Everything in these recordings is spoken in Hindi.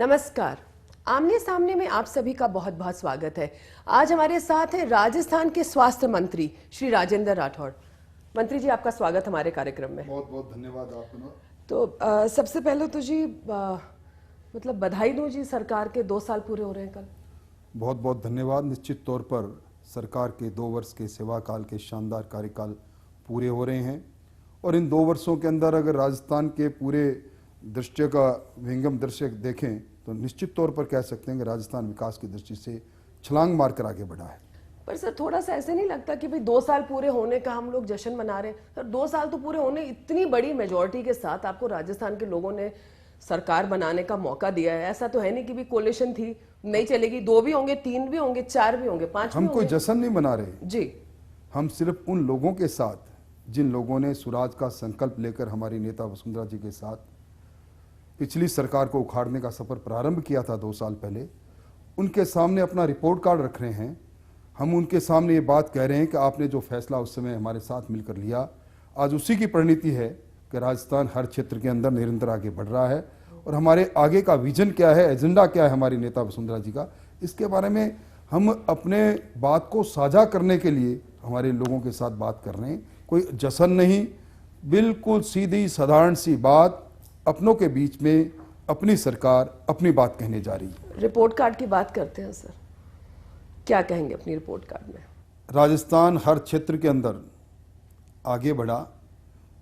नमस्कार। आमने सामने में आप सभी का बहुत बहुत स्वागत है। आज हमारे साथ है राजस्थान के स्वास्थ्य मंत्री श्री राजेंद्र राठौड़। मंत्री जी, आपका स्वागत हमारे कार्यक्रम में। बहुत बहुत धन्यवाद आपको। तो सबसे पहले तो जी मतलब बधाई दूं जी, सरकार के 2 साल पूरे हो रहे हैं कल। बहुत बहुत धन्यवाद। निश्चित तौर पर सरकार के 2 वर्ष के सेवा काल के शानदार कार्यकाल पूरे हो रहे हैं और इन 2 वर्षों के अंदर अगर राजस्थान के पूरे दृश्य का विहंगम दृश्य देखें तो निश्चित तौर पर कह सकते हैं कि राजस्थान विकास की दृष्टि से छलांग मारकर आगे बढ़ा है। पर सर, थोड़ा सा ऐसे नहीं लगता कि भाई 2 साल पूरे होने का हम लोग जश्न मना रहे हैं? सर, 2 साल तो पूरे होने, इतनी बड़ी मेजोरिटी के साथ आपको राजस्थान के लोगों ने सरकार बनाने का मौका दिया है। ऐसा तो है नहीं कि भी कोलिशन थी, नहीं चलेगी, 2 भी होंगे, 3 भी होंगे, 4 भी होंगे, 5 भी हम होंगे। कोई जश्न नहीं मना रहे जी। हम सिर्फ उन लोगों के साथ जिन लोगों ने स्वराज का संकल्प लेकर हमारी नेता वसुंधरा जी के साथ पिछली सरकार को उखाड़ने का सफर प्रारंभ किया था 2 साल पहले, उनके सामने अपना रिपोर्ट कार्ड रख रहे हैं। हम उनके सामने ये बात कह रहे हैं कि आपने जो फैसला उस समय हमारे साथ मिलकर लिया, आज उसी की परिणति है कि राजस्थान हर क्षेत्र के अंदर निरंतर आगे बढ़ रहा है। और हमारे आगे का विजन क्या है, एजेंडा क्या है हमारी नेता वसुंधरा जी का, इसके बारे में हम अपने बात को साझा करने के लिए हमारे लोगों के साथ बात कर रहे हैं। कोई जश्न नहीं, बिल्कुल सीधी साधारण सी बात, अपनों के बीच में अपनी सरकार अपनी बात कहने जा रही है। रिपोर्ट कार्ड की बात करते हैं सर, क्या कहेंगे अपनी रिपोर्ट कार्ड में? राजस्थान हर क्षेत्र के अंदर आगे बढ़ा।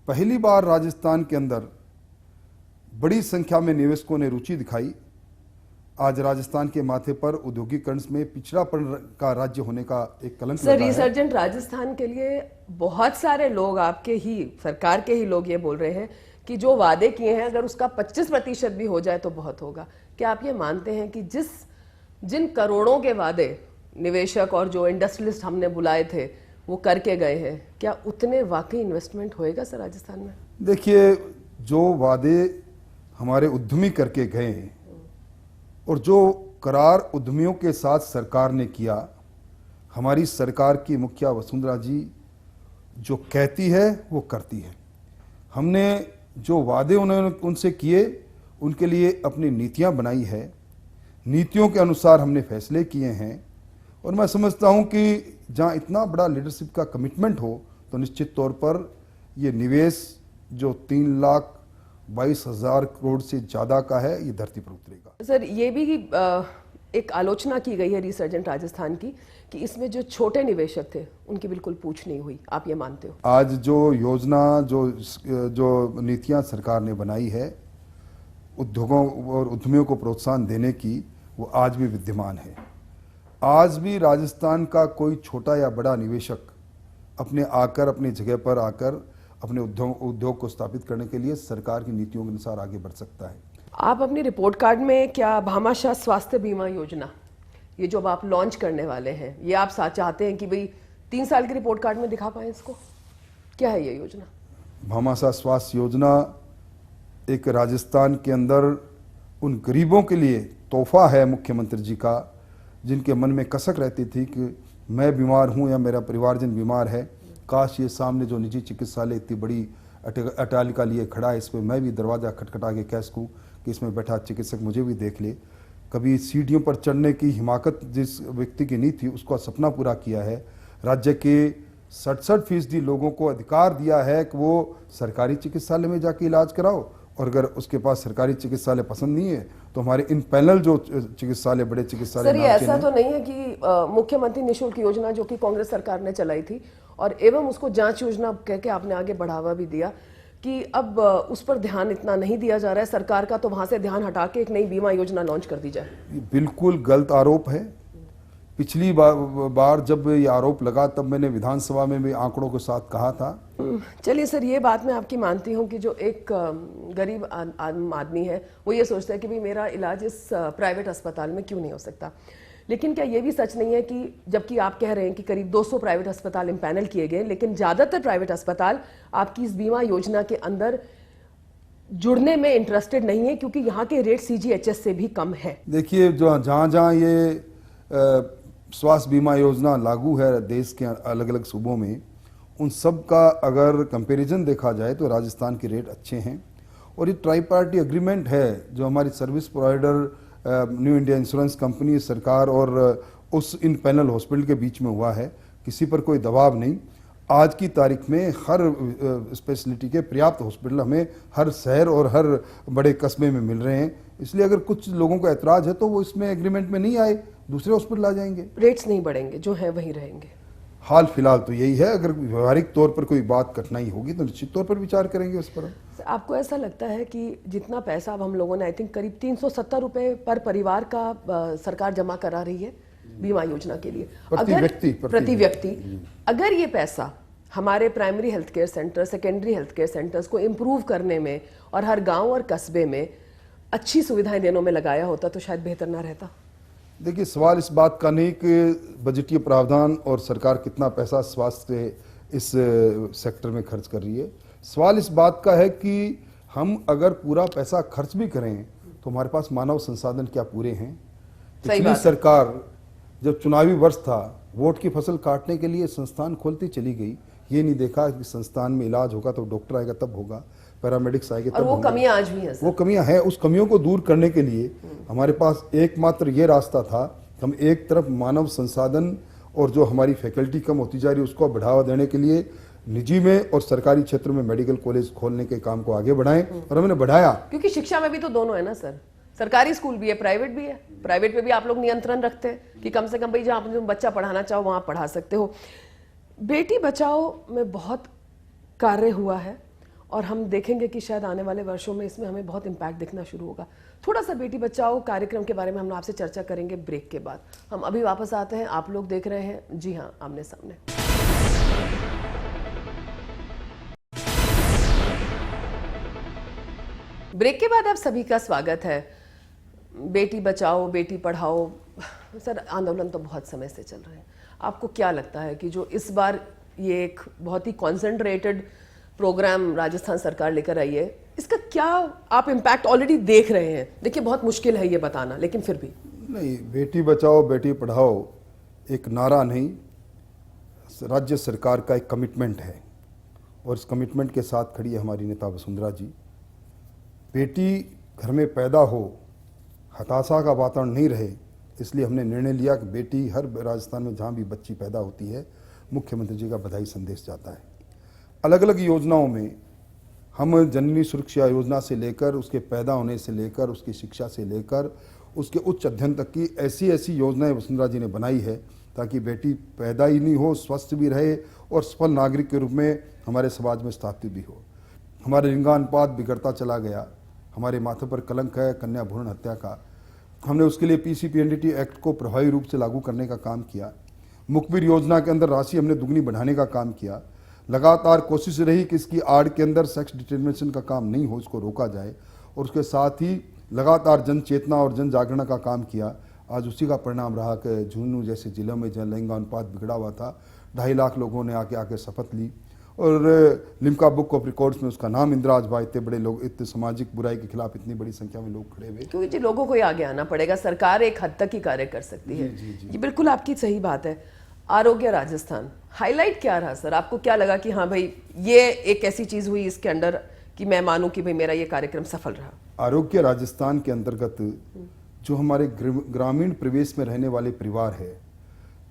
पहली बार राजस्थान के अंदर बड़ी संख्या में निवेशकों ने रुचि दिखाई। आज राजस्थान के माथे पर औद्योगिकरण में पिछड़ापन का राज्य होने का एक कलंक सर, लगा है। रिसर्जेंट राजस्थान के लिए बहुत सारे लोग, आपके ही सरकार के ही लोग ये बोल रहे हैं कि जो वादे किए हैं अगर उसका 25% भी हो जाए तो बहुत होगा। क्या आप ये मानते हैं कि जिन करोड़ों के वादे निवेशक और जो इंडस्ट्रियलिस्ट हमने बुलाए थे वो करके गए हैं, क्या उतने वाकई इन्वेस्टमेंट होएगा सर राजस्थान में? देखिए, जो वादे हमारे उद्यमी करके गए और जो करार उद्यमियों के साथ सरकार ने किया, हमारी सरकार की मुखिया वसुंधरा जी जो कहती है वो करती है। हमने जो वादे उन्होंने उनसे किए उनके लिए अपनी नीतियां बनाई है, नीतियों के अनुसार हमने फैसले किए हैं। और मैं समझता हूं कि जहां इतना बड़ा लीडरशिप का कमिटमेंट हो तो निश्चित तौर पर ये निवेश जो 3,22,000 करोड़ से ज़्यादा का है, ये धरती पर उतरेगा। सर, ये भी एक आलोचना की गई है रिसर्जेंट राजस्थान की कि इसमें जो छोटे निवेशक थे उनकी बिल्कुल पूछ नहीं हुई। आप ये मानते हो? आज जो योजना जो नीतियां सरकार ने बनाई है उद्योगों और उद्यमियों को प्रोत्साहन देने की, वो आज भी विद्यमान है। आज भी राजस्थान का कोई छोटा या बड़ा निवेशक अपनी जगह पर आकर अपने उद्योग को स्थापित करने के लिए सरकार की नीतियों के अनुसार आगे बढ़ सकता है। आप अपनी रिपोर्ट कार्ड में क्या भामाशाह स्वास्थ्य बीमा योजना, ये जो अब आप लॉन्च करने वाले हैं, ये आप चाहते हैं कि भाई 3 साल की रिपोर्ट कार्ड में दिखा पाएं इसको? क्या है ये योजना? भामाशाह स्वास्थ्य योजना एक राजस्थान के अंदर उन गरीबों के लिए तोहफा है मुख्यमंत्री जी का, जिनके मन में कसक रहती थी कि मैं बीमार हूं या मेरा परिवारजन बीमार है, काश ये सामने जो निजी चिकित्सालय इतनी बड़ी अटालिका लिए खड़ा है, इस पर मैं भी दरवाज़ा खटखटा के कह सकूँ कि इसमें बैठा चिकित्सक मुझे भी देख ले। कभी सीढ़ियों पर चढ़ने की हिमाकत जिस व्यक्ति की नहीं थी, उसका सपना पूरा किया है। राज्य के 67% लोगों को अधिकार दिया है कि वो सरकारी चिकित्सालय में जाके इलाज कराओ, और अगर उसके पास सरकारी चिकित्सालय पसंद नहीं है तो हमारे इन पैनल जो चिकित्सालय, बड़े चिकित्सालय। सर, ये ऐसा तो नहीं है कि मुख्यमंत्री निःशुल्क योजना जो कि कांग्रेस सरकार ने चलाई थी और एवं उसको जांच योजना कह के आपने आगे बढ़ावा भी दिया, कि अब उस पर ध्यान इतना नहीं दिया जा रहा है सरकार का, तो वहां से ध्यान हटा के एक नई बीमा योजना लॉन्च कर दी जाए? ये बिल्कुल गलत आरोप है। पिछली बार जब ये आरोप लगा तब मैंने विधानसभा में भी आंकड़ों के साथ कहा था। चलिए सर, ये बात मैं आपकी मानती हूँ कि जो एक गरीब आदमी है वो ये सोचता है कि भाई मेरा इलाज इस प्राइवेट अस्पताल में क्यों नहीं हो सकता। लेकिन क्या ये भी सच नहीं है कि जबकि आप कह रहे हैं कि करीब 200 प्राइवेट अस्पताल इम्पैनल किए गए, लेकिन ज़्यादातर प्राइवेट अस्पताल आपकी इस बीमा योजना के अंदर जुड़ने में इंटरेस्टेड नहीं है क्योंकि यहाँ के रेट सीजीएचएस से भी कम है? देखिए, जो जहाँ ये स्वास्थ्य बीमा योजना लागू है देश के अलग अलग सूबों में, उन सब का अगर कंपैरिजन देखा जाए तो राजस्थान के रेट अच्छे हैं। और ये ट्राई पार्टी एग्रीमेंट है जो हमारी service provider new India insurance company, सरकार और उस इन पैनल हॉस्पिटल के बीच में हुआ है। किसी पर कोई दबाव नहीं। आज की तारीख में हर स्पेशलिटी के पर्याप्त हॉस्पिटल हमें हर शहर और हर बड़े कस्बे में मिल रहे हैं। इसलिए अगर कुछ लोगों को ऐतराज है तो वो इसमें एग्रीमेंट में नहीं आए, दूसरे हॉस्पिटल आ जाएंगे। रेट्स नहीं बढ़ेंगे, जो है वही रहेंगे। हाल फिलहाल तो यही है। अगर व्यवहारिक तौर पर कोई बात कठिनाई होगी तो निश्चित तौर पर विचार करेंगे उस पर। आपको ऐसा लगता है कि जितना पैसा अब हम लोगों ने आई थिंक करीब 370 रुपए पर परिवार का सरकार जमा करा रही है बीमा योजना के लिए, प्रति व्यक्ति, अगर ये पैसा हमारे primary health care centre, secondary health care centres को इम्प्रूव करने में और हर गांव और कस्बे में अच्छी सुविधाएं देने में लगाया होता तो शायद बेहतर ना रहता। देखिए, सवाल इस बात का नहीं कि बजटीय प्रावधान और सरकार कितना पैसा स्वास्थ्य इस सेक्टर में खर्च कर रही है। सवाल इस बात का है कि हम अगर पूरा पैसा खर्च भी करें तो हमारे पास मानव संसाधन क्या पूरे हैं। पिछली सरकार जब चुनावी वर्ष था, वोट की फसल काटने के लिए संस्थान खोलती चली गई। ये नहीं देखा कि संस्थान में इलाज होगा तो डॉक्टर आएगा तब होगा, पैरामेडिक्स आएंगे तब होगा। वो कमियां आज भी हैं सर। वो कमियां हैं। उस कमियों को दूर करने के लिए हमारे पास एकमात्र ये रास्ता था। हम एक तरफ मानव संसाधन और जो हमारी फैकल्टी कम होती जा रही है उसको बढ़ावा देने के लिए निजी में और सरकारी क्षेत्र में मेडिकल कॉलेज खोलने के काम को आगे बढ़ाएं, और हमने बढ़ाया। क्योंकि शिक्षा में भी तो दोनों है ना सर, सरकारी स्कूल भी है, प्राइवेट भी है। प्राइवेट पे भी आप लोग नियंत्रण रखते हैं कि कम से कम भाई जहां आप बच्चा पढ़ाना चाहो वहां पढ़ा सकते हो। बेटी बचाओ में बहुत कार्य हुआ है और हम देखेंगे कि शायद आने वाले वर्षों में इसमें हमें बहुत इम्पैक्ट दिखना शुरू होगा। थोड़ा सा बेटी बचाओ कार्यक्रम के बारे में हम आपसे चर्चा करेंगे ब्रेक के बाद। हम अभी वापस आते हैं। आप लोग देख रहे हैं जी हाँ आमने सामने। ब्रेक के बाद आप सभी का स्वागत है। बेटी बचाओ बेटी पढ़ाओ सर, आंदोलन तो बहुत समय से चल रहे हैं। आपको क्या लगता है कि जो इस बार ये एक बहुत ही कॉन्सेंट्रेटेड प्रोग्राम राजस्थान सरकार लेकर आई है, इसका क्या आप इम्पैक्ट ऑलरेडी देख रहे हैं? देखिए बहुत मुश्किल है ये बताना, लेकिन फिर भी नहीं, बेटी बचाओ बेटी पढ़ाओ एक नारा नहीं, राज्य सरकार का एक कमिटमेंट है और इस कमिटमेंट के साथ खड़ी है हमारी नेता वसुंधरा जी। बेटी घर में पैदा हो, हताशा का वातावरण नहीं रहे, इसलिए हमने निर्णय लिया कि बेटी हर राजस्थान में जहाँ भी बच्ची पैदा होती है मुख्यमंत्री जी का बधाई संदेश जाता है। अलग अलग योजनाओं में हम जननी सुरक्षा योजना से लेकर उसके पैदा होने से लेकर उसकी शिक्षा से लेकर उसके उच्च अध्ययन तक की ऐसी ऐसी योजनाएं वसुंधरा जी ने बनाई है ताकि बेटी पैदा ही नहीं हो, स्वस्थ भी रहे और सफल नागरिक के रूप में हमारे समाज में स्थापित भी हो। हमारे लिंगानुपात बिगड़ता चला गया, हमारे माथे पर कलंक है कन्या भ्रूण हत्या का। हमने उसके लिए पीसीपीएनडीटी एक्ट को प्रभावी रूप से लागू करने का काम किया। मुखबिर योजना के अंदर राशि हमने दुगनी बढ़ाने का काम किया। लगातार कोशिश रही कि इसकी आड़ के अंदर सेक्स डिटर्मिनेशन का काम नहीं हो, इसको रोका जाए, और उसके साथ ही लगातार जन चेतना और जन जागरण का काम किया। आज उसी का परिणाम रहा कि झुंझुनू जैसे जिलों में जहाँ लिंगानुपात बिगड़ा हुआ था 2.5 लाख लोगों ने आके शपथ ली और लिम्का बुक ऑफ रिकॉर्ड्स में उसका नाम इंदिरा आज बा। इतने बड़े लोग, इतने सामाजिक बुराई के खिलाफ इतनी बड़ी संख्या में लोग खड़े हुए। क्योंकि जी लोगों को ही आगे आना पड़ेगा, सरकार एक हद तक ही कार्य कर सकती है। ये बिल्कुल आपकी सही बात है। आरोग्य राजस्थान हाईलाइट क्या रहा सर? आपको क्या लगा कि हाँ भाई ये एक ऐसी चीज हुई इसके अंदर कि मैं मानूं कि भाई मेरा ये कार्यक्रम सफल रहा? आरोग्य राजस्थान के अंतर्गत जो हमारे ग्रामीण प्रदेश में रहने वाले परिवार है,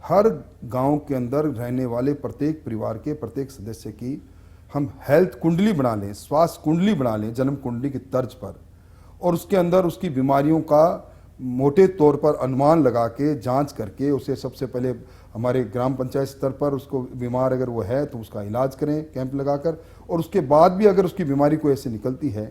हर गांव के अंदर रहने वाले प्रत्येक परिवार के प्रत्येक सदस्य की हम हेल्थ कुंडली बना लें, स्वास्थ्य कुंडली बना लें जन्म कुंडली की तर्ज पर, और उसके अंदर उसकी बीमारियों का मोटे तौर पर अनुमान लगा के जांच करके उसे सबसे पहले हमारे ग्राम पंचायत स्तर पर उसको बीमार अगर वो है तो उसका इलाज करें कैंप लगाकर, और उसके बाद भी अगर उसकी बीमारी कोई ऐसे निकलती है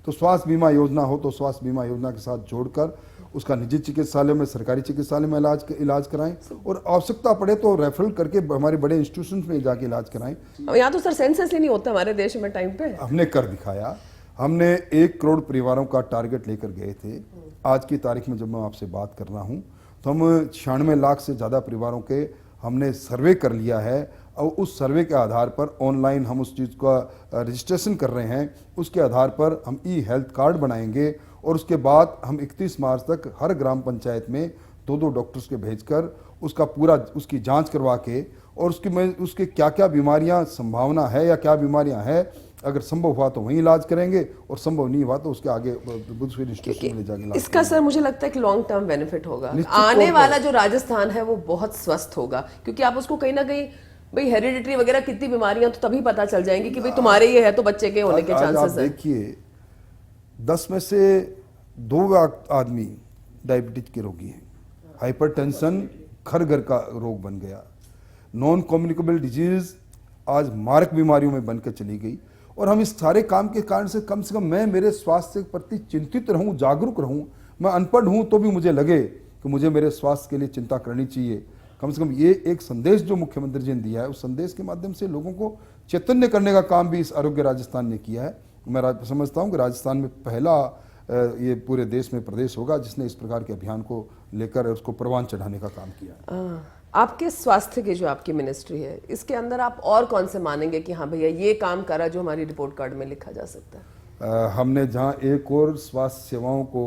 तो स्वास्थ्य बीमा योजना हो तो स्वास्थ्य बीमा योजना के साथ जोड़कर उसका निजी चिकित्सालय में, सरकारी चिकित्सालय में इलाज कराएं, और आवश्यकता पड़े तो रेफरल करके हमारे बड़े इंस्टीट्यूशन में जाके इलाज कराएं। यहाँ तो सर सेंसस ही नहीं होता हमारे देश में टाइम पे। हमने कर दिखाया। हमने 1 करोड़ परिवारों का टारगेट लेकर गए थे। आज की तारीख में जब मैं आपसे बात कर रहा हूँ तो हम 96 लाख से ज़्यादा परिवारों के हमने सर्वे कर लिया है, और उस सर्वे के आधार पर ऑनलाइन हम उस चीज़ का रजिस्ट्रेशन कर रहे हैं। उसके आधार पर हम ई-हेल्थ कार्ड बनाएंगे और उसके बाद हम 31 मार्च तक हर ग्राम पंचायत में 2-2 डॉक्टर्स के भेजकर उसका पूरा उसकी जांच करवा के और उसके क्या क्या बीमारियां संभावना है या क्या बीमारियां है, अगर संभव हुआ तो वहीं इलाज करेंगे और संभव नहीं हुआ तो उसके आगे बुद्धफील्ड इंस्टीट्यूशन में ले जाके इलाज इसका सर मुझे लगता है कि लॉन्ग टर्म बेनिफिट होगा। निश्चित आने तौर वाला जो राजस्थान है वो बहुत स्वस्थ होगा, क्योंकि आप उसको कहीं ना कहीं भाई हेरिडिटरी वगैरह कितनी बीमारियां तो तभी पता चल जाएंगी कि भाई तुम्हारे ये है तो बच्चे के होने के आज आप चांसेस है। देखिए 10 में से 2 आदमी डायबिटीज के रोगी हैं। हाइपरटेंशन घर घर का रोग बन गया। नॉन कम्युनिकेबल डिजीज आज मारक बीमारियों में बनकर चली गई। और हम इस सारे काम के कारण से कम मैं मेरे स्वास्थ्य के प्रति चिंतित रहूं, जागरूक रहूं। मैं अनपढ़ हूं तो भी मुझे लगे कि मुझे मेरे स्वास्थ्य के लिए चिंता करनी चाहिए। कम से कम ये एक संदेश जो मुख्यमंत्री जी ने दिया है, उस संदेश के माध्यम से लोगों को चैतन्य करने का काम भी इस आरोग्य राजस्थान ने किया है। मैं समझता हूं कि राजस्थान में पहला ये पूरे देश में प्रदेश होगा जिसने इस प्रकार के अभियान को लेकर उसको परवान चढ़ाने का काम किया है। आपके स्वास्थ्य की जो आपकी मिनिस्ट्री है, इसके अंदर आप और कौन से मानेंगे कि हाँ भैया ये काम करा जो हमारी रिपोर्ट कार्ड में लिखा जा सकता है? हमने जहां एक और स्वास्थ्य सेवाओं को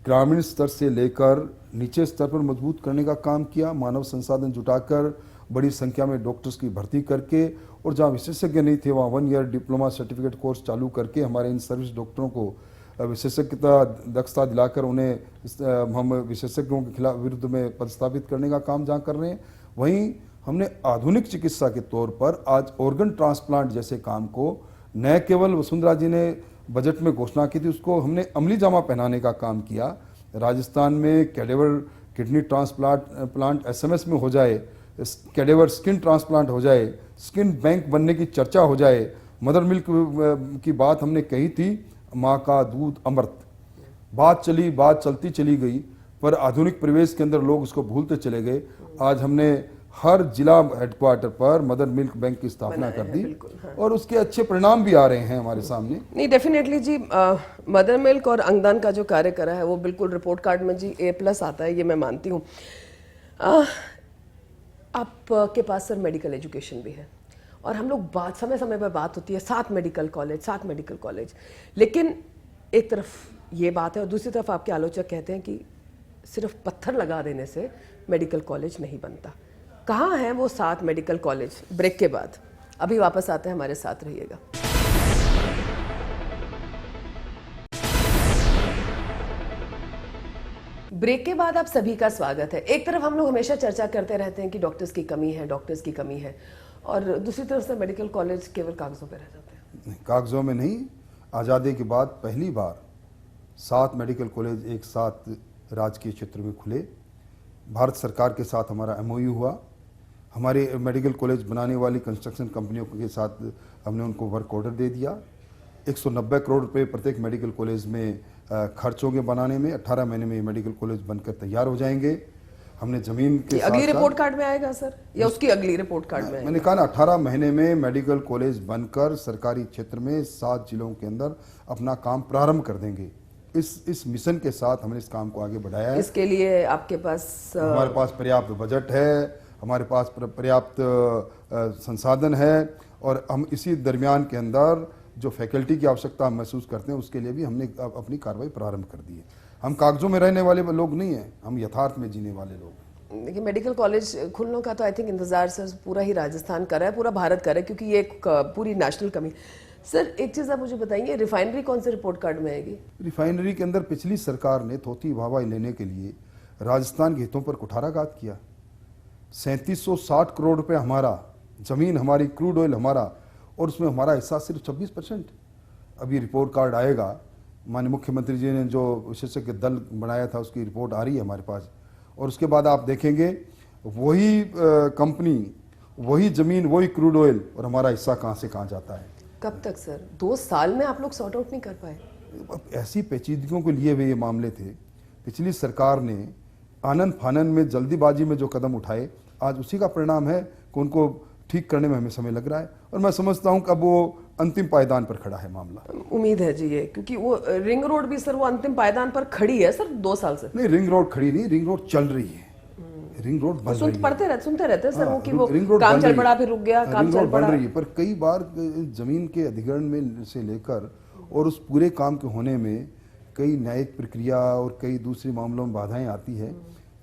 ग्रामीण स्तर से लेकर नीचे स्तर पर मजबूत करने का काम किया, मानव संसाधन जुटाकर बड़ी संख्या में डॉक्टर्स की भर्ती करके, और जहां विशेषज्ञ नहीं थे वहां 1 ईयर डिप्लोमा सर्टिफिकेट कोर्स चालू करके हमारे इन सर्विस डॉक्टरों को विशेषज्ञता दक्षता दिलाकर उन्हें हम विशेषज्ञों के खिलाफ विरुद्ध में पदस्थापित करने का काम जहाँ कर रहे हैं, वहीं हमने आधुनिक चिकित्सा के तौर पर आज ऑर्गन ट्रांसप्लांट जैसे काम को न केवल वसुंधरा जी ने बजट में घोषणा की थी, उसको हमने अमली जामा पहनाने का काम किया। राजस्थान में कैडेवर किडनी ट्रांसप्लांट SMS में हो जाए, कैडेवर स्किन ट्रांसप्लांट हो जाए, स्किन बैंक बनने की चर्चा हो जाए। मदर मिल्क की बात हमने कही थी, माँ का दूध अमृत, बात चलती चली गई, पर आधुनिक परिवेश के अंदर लोग उसको भूलते चले गए। आज हमने हर जिला हेडक्वार्टर पर मदर मिल्क बैंक की स्थापना कर दी, हाँ। और उसके अच्छे परिणाम भी आ रहे हैं हमारे सामने। नहीं, डेफिनेटली जी, मदर मिल्क और अंगदान का जो कार्य करा है वो बिल्कुल रिपोर्ट कार्ड में जी A+ आता है, ये मैं मानती हूँ। आपके पास सर मेडिकल एजुकेशन भी है, और हम लोग समय समय पर बात होती है 7 मेडिकल कॉलेज, लेकिन एक तरफ ये बात है और दूसरी तरफ आपके आलोचक कहते हैं कि सिर्फ पत्थर लगा देने से मेडिकल कॉलेज नहीं बनता। कहाँ हैं वो 7 मेडिकल कॉलेज? ब्रेक के बाद अभी वापस आते हैं, हमारे साथ रहिएगा। ब्रेक के बाद आप सभी का स्वागत है। एक तरफ हम लोग हमेशा चर्चा करते रहते हैं कि डॉक्टर्स की कमी है, और दूसरी तरफ से मेडिकल कॉलेज केवल कागजों पे रह जाते हैं। कागजों में नहीं, आज़ादी के बाद पहली बार 7 मेडिकल कॉलेज एक साथ राजकीय क्षेत्र में खुले। भारत सरकार के साथ हमारा MOU हुआ। हमारे मेडिकल कॉलेज बनाने वाली कंस्ट्रक्शन कंपनियों के साथ हमने उनको वर्क ऑर्डर दे दिया। 190 करोड़ रुपए प्रत्येक मेडिकल कॉलेज में खर्च होंगे बनाने में। 18 महीने में मेडिकल कॉलेज बनकर तैयार हो जाएंगे। हमने जमीन के साथ अगली रिपोर्ट कार्ड में आएगा सर, या उसकी अगली रिपोर्ट कार्ड में? मैंने कहा ना, 18 महीने में मेडिकल कॉलेज बनकर सरकारी क्षेत्र में 7 जिलों के अंदर अपना काम प्रारंभ कर देंगे। इस मिशन के साथ हमने इस काम को आगे बढ़ाया है। इसके लिए आपके पास हमारे पास पर्याप्त बजट है, हमारे पास पर्याप्त संसाधन है, और हम इसी दरमियान के अंदर जो फैकल्टी की आवश्यकता हम महसूस करते हैं उसके लिए भी हमने अपनी कार्रवाई प्रारंभ कर दी है। हम कागजों में रहने वाले लोग नहीं हैं, हम यथार्थ में जीने वाले लोग। देखिए, मेडिकल कॉलेज खुलने का तो आई थिंक इंतजार सर पूरा ही राजस्थान कर रहा है, पूरा भारत कर रहा है, क्योंकि ये एक पूरी नेशनल कमी। सर एक चीज़ आप मुझे बताइए, रिफाइनरी कौन से रिपोर्ट कार्ड में आएगी? रिफाइनरी के अंदर पिछली सरकार ने थोथी वाहवाही लेने के लिए राजस्थान के हितों पर कुठाराघात किया। 3760 करोड़ रुपए हमारा, जमीन हमारी, क्रूड ऑयल हमारा, और उसमें हमारा हिस्सा सिर्फ 26%। अभी रिपोर्ट कार्ड आएगा, माननीय मुख्यमंत्री जी ने जो विशेषज्ञ दल बनाया था उसकी रिपोर्ट आ रही है हमारे पास, और उसके बाद आप देखेंगे वही कंपनी, वही जमीन, वही क्रूड ऑयल, और हमारा हिस्सा कहाँ से कहाँ जाता है। कब तक सर? 2 साल में आप लोग सॉर्ट आउट नहीं कर पाए? ऐसी पेचीदगियों को लिए हुए ये मामले थे। पिछली सरकार ने आनंद फानन में, जल्दीबाजी में जो कदम उठाए, आज उसी का परिणाम है कि उनको ठीक करने में हमें समय लग रहा है, और मैं समझता हूं कि अब वो अंतिम पायदान पर खड़ा है मामला। उम्मीद है जी ये, क्योंकि वो रिंग रोड भी सर वो अंतिम पायदान पर खड़ी है सर 2 साल से। नहीं, रिंग रोड खड़ी नहीं, रिंग रोड चल रही है। रिंग रोड बन रही है। सुनते रहते हैं सर वो कि वो रिंग रोड काम चल पड़ा, फिर रुक गया, काम चल पड़ा। बन रही है, पर कई बार जमीन के अधिग्रहण में से लेकर और उस पूरे काम के होने में कई न्यायिक प्रक्रिया और कई दूसरे मामलों में बाधाएं आती है।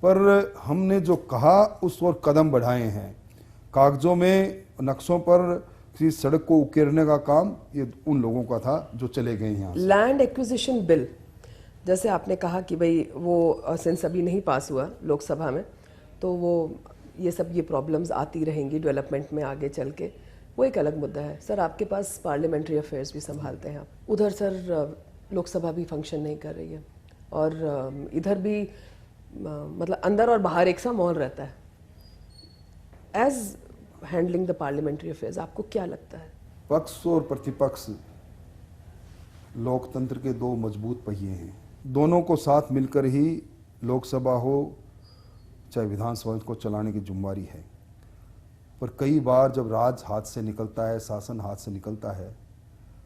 पर हमने जो कहा उस और कदम बढ़ाए हैं। कागजों में नक्शों पर किसी सड़क को उकेरने का काम ये उन लोगों का था जो चले गए यहाँ से। लैंड एक्विजिशन बिल, जैसे आपने कहा कि भाई वो सिंस अभी नहीं पास हुआ लोकसभा में, तो वो ये प्रॉब्लम्स आती रहेंगी डेवलपमेंट में आगे चल के, वो एक अलग मुद्दा है। सर आपके पास पार्लियामेंट्री अफेयर्स भी संभालते हैं आप, उधर सर लोकसभा भी फंक्शन नहीं कर रही है और इधर भी मतलब अंदर और बाहर एक सा माहौल रहता है। As handling the parliamentary affairs आपको क्या लगता है? पक्ष और प्रतिपक्ष लोकतंत्र के दो मजबूत पहिए हैं, दोनों को साथ मिलकर ही लोकसभा हो चाहे विधानसभा को चलाने की जिम्मेदारी है। पर कई बार जब राज हाथ से निकलता है, शासन हाथ से निकलता है,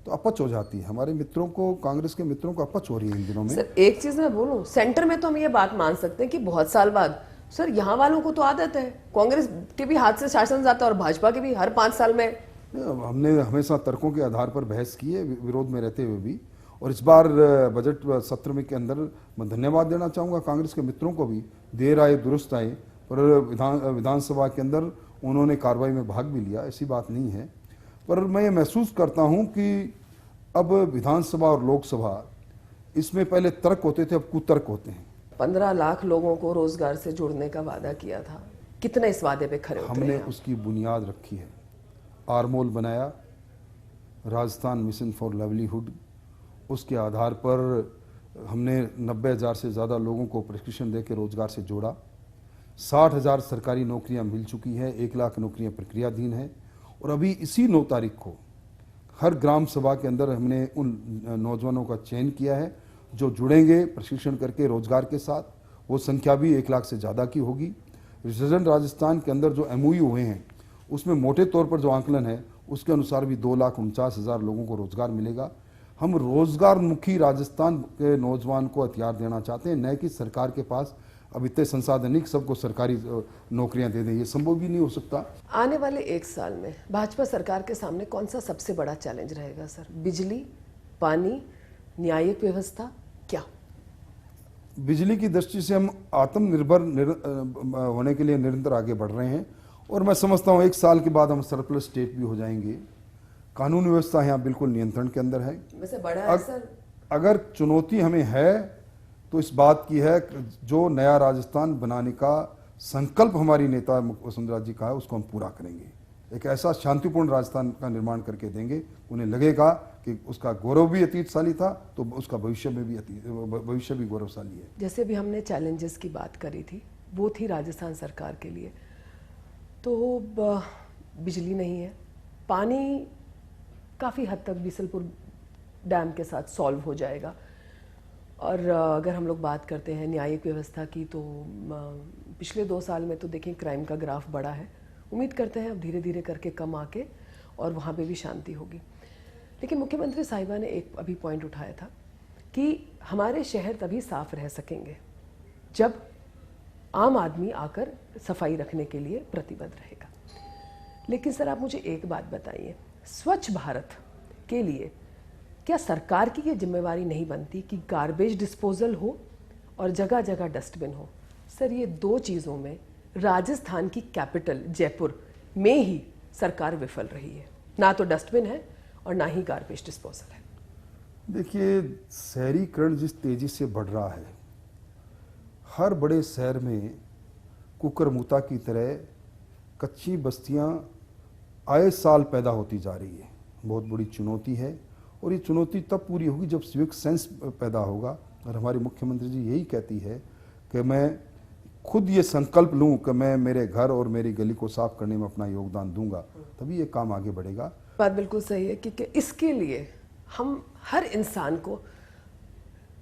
तो अपच हो जाती है। हमारे मित्रों को, कांग्रेस के मित्रों को अपच हो रही है इन दिनों में। सर एक चीज मैं बोलूं, सेंटर में तो हम ये बात मान सकते हैं कि बहुत साल बाद, सर यहाँ वालों को तो आदत है, कांग्रेस के भी हाथ से शासन जाता है और भाजपा के भी हर 5 साल में। हमने हमेशा तर्कों के आधार पर बहस की है, विरोध में रहते हुए भी, और इस बार बजट सत्र में के अंदर मैं धन्यवाद देना चाहूँगा कांग्रेस के मित्रों को भी। देर आए दुरुस्त आए, पर विधानसभा के अंदर उन्होंने कार्रवाई में भाग भी लिया, ऐसी बात नहीं है। पर मैं ये महसूस करता हूँ कि अब विधानसभा और लोकसभा, इसमें पहले तर्क होते थे, अब कुतर्क होते हैं। 15 लाख लोगों को रोजगार से जोड़ने का वादा किया था, कितने इस वादे पे खरे उतरे? हमने उसकी बुनियाद रखी है, आरमोल बनाया, राजस्थान मिशन फॉर लाइवलीहुड, उसके आधार पर हमने 90,000 से ज़्यादा लोगों को प्रशिक्षण देकर रोजगार से जोड़ा। 60,000 सरकारी नौकरियां मिल चुकी हैं, 1 लाख नौकरियां प्रक्रियाधीन हैं, और अभी इसी 9 तारीख को हर ग्राम सभा के अंदर हमने उन नौजवानों का चयन किया है जो जुड़ेंगे प्रशिक्षण करके रोजगार के साथ। वो संख्या भी 1 लाख से ज़्यादा की होगी। रिजर्व राजस्थान के अंदर जो MOU हुए हैं, उसमें मोटे तौर पर जो आंकलन है उसके अनुसार भी 2,49,000 लोगों को रोजगार मिलेगा। हम रोजगारमुखी राजस्थान के नौजवान को हथियार देना चाहते हैं, न कि सरकार के पास अब इतने संसाधन नहीं सबको सरकारी नौकरियां दे दें, ये संभव भी नहीं हो सकता। आने वाले 1 साल में भाजपा सरकार के सामने कौन सा सबसे बड़ा चैलेंज रहेगा सर? बिजली, पानी, न्यायिक व्यवस्था, क्या? बिजली की दृष्टि से हम आत्मनिर्भर होने के लिए निरंतर आगे बढ़ रहे हैं, और मैं समझता हूँ 1 साल के बाद हम सरप्लस स्टेट भी हो जाएंगे। कानून व्यवस्था यहाँ बिल्कुल नियंत्रण के अंदर है। वैसे बड़ा है सर। अगर चुनौती हमें है तो इस बात की है कि जो नया राजस्थान बनाने का संकल्प हमारी नेता वसुंधरा जी का है, उसको हम पूरा करेंगे। एक ऐसा शांतिपूर्ण राजस्थान का निर्माण करके देंगे, उन्हें लगेगा कि उसका गौरव भी अतीतशाली था, तो उसका भविष्य भी गौरवशाली है। जैसे भी हमने चैलेंजेस की बात करी थी, वो थी राजस्थान सरकार के लिए, तो बिजली नहीं है, पानी काफ़ी हद तक बीसलपुर डैम के साथ सॉल्व हो जाएगा, और अगर हम लोग बात करते हैं न्यायिक व्यवस्था की, तो पिछले 2 साल में तो देखिए क्राइम का ग्राफ बढ़ा है। उम्मीद करते हैं अब धीरे धीरे करके कम आके और वहाँ पे भी शांति होगी। लेकिन मुख्यमंत्री साहिबा ने एक अभी पॉइंट उठाया था कि हमारे शहर तभी साफ रह सकेंगे जब आम आदमी आकर सफाई रखने के लिए प्रतिबद्ध रहेगा। लेकिन सर आप मुझे एक बात बताइए, स्वच्छ भारत के लिए क्या सरकार की ये जिम्मेवारी नहीं बनती कि गार्बेज डिस्पोजल हो और जगह जगह डस्टबिन हो? सर ये 2 चीज़ों में राजस्थान की कैपिटल जयपुर में ही सरकार विफल रही है, ना तो डस्टबिन है और ना ही गार्बेज डिस्पोजल है। देखिए, शहरीकरण जिस तेजी से बढ़ रहा है, हर बड़े शहर में कुकरमुता की तरह कच्ची बस्तियां आए साल पैदा होती जा रही है। बहुत बड़ी चुनौती है, और ये चुनौती तब पूरी होगी जब सिविक सेंस पैदा होगा। और हमारी मुख्यमंत्री जी यही कहती है कि मैं खुद ये संकल्प लूं कि मैं मेरे घर और मेरी गली को साफ करने में अपना योगदान दूंगा, तभी ये काम आगे बढ़ेगा। बात बिल्कुल सही है, क्योंकि इसके लिए हम हर इंसान को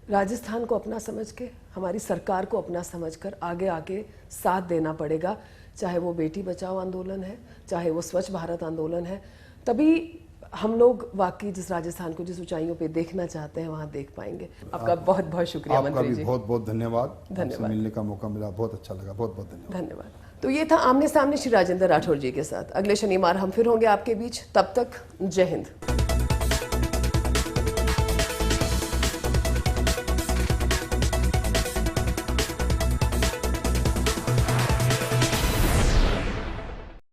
राजस्थान को अपना समझ के, हमारी सरकार को अपना समझकर आगे आगे साथ देना पड़ेगा। चाहे वो बेटी बचाओ आंदोलन है, चाहे वो स्वच्छ भारत आंदोलन है, तभी हम लोग वाकई जिस राजस्थान को जिस ऊंचाइयों पे देखना चाहते हैं वहां देख पाएंगे। आपका बहुत बहुत शुक्रिया मंत्री जी। आपका भी बहुत बहुत धन्यवाद। धन्यवाद। मिलने का मौका मिला, बहुत अच्छा लगा, बहुत बहुत धन्यवाद। धन्यवाद। तो ये था आमने सामने श्री राजेंद्र राठौर जी के साथ। अगले शनिवार हम फिर होंगे आपके बीच, तब तक जय हिंद।